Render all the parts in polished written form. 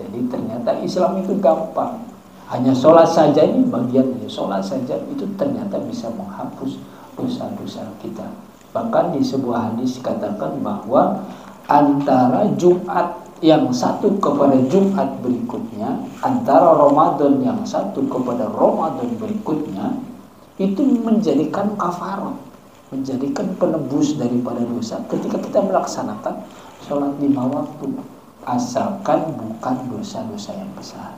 Jadi ternyata Islam itu gampang. Hanya sholat saja ini bagian dari sholat saja itu ternyata bisa menghapus dosa-dosa kita. Bahkan di sebuah hadis dikatakan bahwa antara Jumat yang satu kepada Jumat berikutnya, antara Ramadan yang satu kepada Ramadan berikutnya, itu menjadikan kafarat, menjadikan penebus daripada dosa ketika kita melaksanakan sholat 5 waktu, asalkan bukan dosa-dosa yang besar.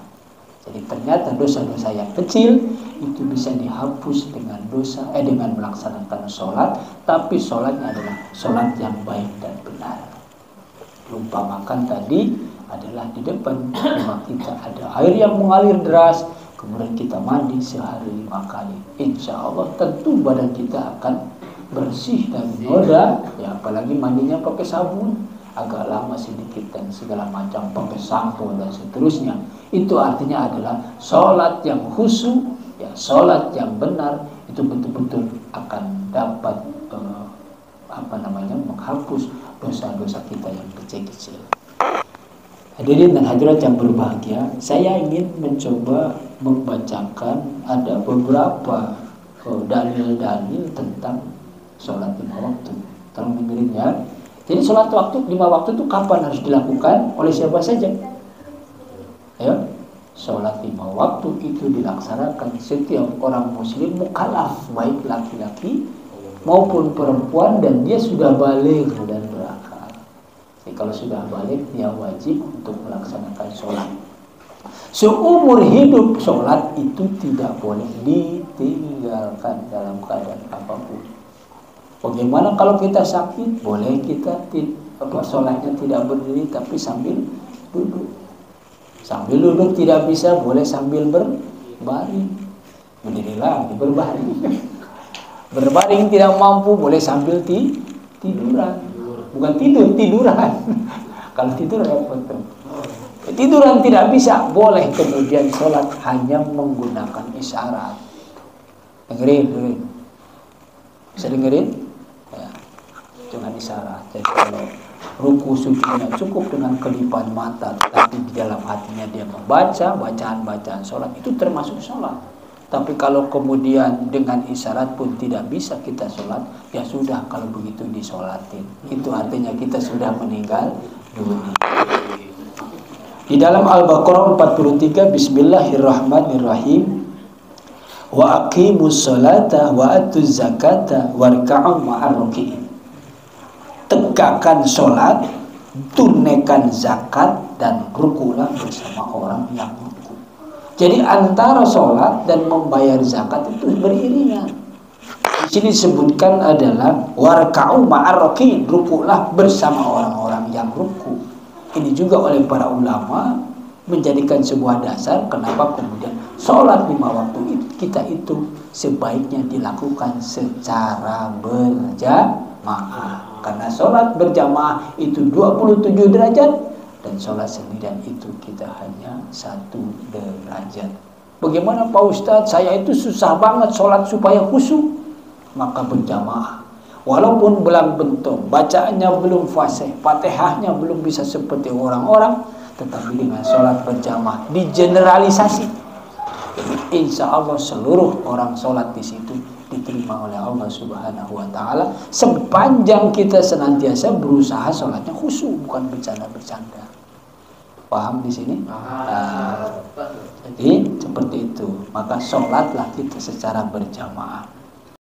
Jadi ternyata dosa-dosa yang kecil itu bisa dihapus dengan dengan melaksanakan sholat, tapi sholatnya adalah sholat yang baik dan benar. Umpamakan tadi adalah di depan rumah kita ada air yang mengalir deras, kemudian kita mandi sehari 5 kali. Insya Allah tentu badan kita akan bersih dan noda, ya apalagi mandinya pakai sabun, agak lama sedikit dan segala macam pakai sampo dan seterusnya. Itu artinya adalah sholat yang khusyuk, ya sholat yang benar itu betul-betul akan dapat menghapus dosa-dosa kita yang kecil-kecil. Hadirin dan hadirat yang berbahagia, saya ingin mencoba membacakan ada beberapa dalil-dalil tentang sholat 5 waktu. Tolong dengerin ya. Jadi sholat 5 waktu itu kapan harus dilakukan? Oleh siapa saja? Ya, sholat 5 waktu itu dilaksanakan setiap orang muslim mukallaf, baik laki-laki maupun perempuan, dan dia sudah baligh dan berakal. Jadi kalau sudah baligh dia wajib untuk melaksanakan sholat. Seumur hidup sholat itu tidak boleh ditinggalkan dalam keadaan apapun. Bagaimana kalau kita sakit? Boleh kita sholatnya tidak berdiri tapi sambil duduk. Sambil duduk tidak bisa, boleh sambil berbaring. Berdiri lagi, berbaring. Berbaring tidak mampu, boleh sambil tiduran. Bukan tiduran. Kalau tidur repot. Tiduran tidak bisa, boleh kemudian sholat hanya menggunakan isyarat. Dengerin. Bisa dengerin? Ya, dengan isyarat. Jadi kalau ruku sujudnya cukup dengan kelipan mata, tapi di dalam hatinya dia membaca bacaan-bacaan sholat, itu termasuk sholat. Tapi kalau kemudian dengan isyarat pun tidak bisa kita sholat, ya sudah, kalau begitu disolatin. Itu artinya kita sudah meninggal dunia. Di dalam Al-Baqarah 43, Bismillahirrahmanirrahim. Wa aqimus sholata wa atuz zakata warka'u ma'ar raki'in. Tegakkan sholat, tunaikan zakat, dan rukulah bersama orang yang ruku. Jadi antara sholat dan membayar zakat itu beriringan. Di sini disebutkan adalah warka'u ma'ar raki'in, rukulah bersama orang-orang yang ruku. Ini juga oleh para ulama menjadikan sebuah dasar kenapa kemudian sholat 5 waktu kita itu sebaiknya dilakukan secara berjamaah. Karena sholat berjamaah itu 27 derajat, dan sholat sendirian itu kita hanya 1 derajat. Bagaimana Pak Ustadz, saya itu susah banget sholat supaya khusyuk. Maka berjamaah. Walaupun belang bentong, bacaannya belum fasih, Fatihahnya belum bisa seperti orang-orang, tetapi dengan sholat berjamaah digeneralisasi. Insya Allah seluruh orang sholat di situ diterima oleh Allah Subhanahu Wa Taala, sepanjang kita senantiasa berusaha sholatnya khusyuk, bukan bercanda-bercanda. Paham di sini? Jadi seperti itu. Maka sholatlah kita secara berjamaah.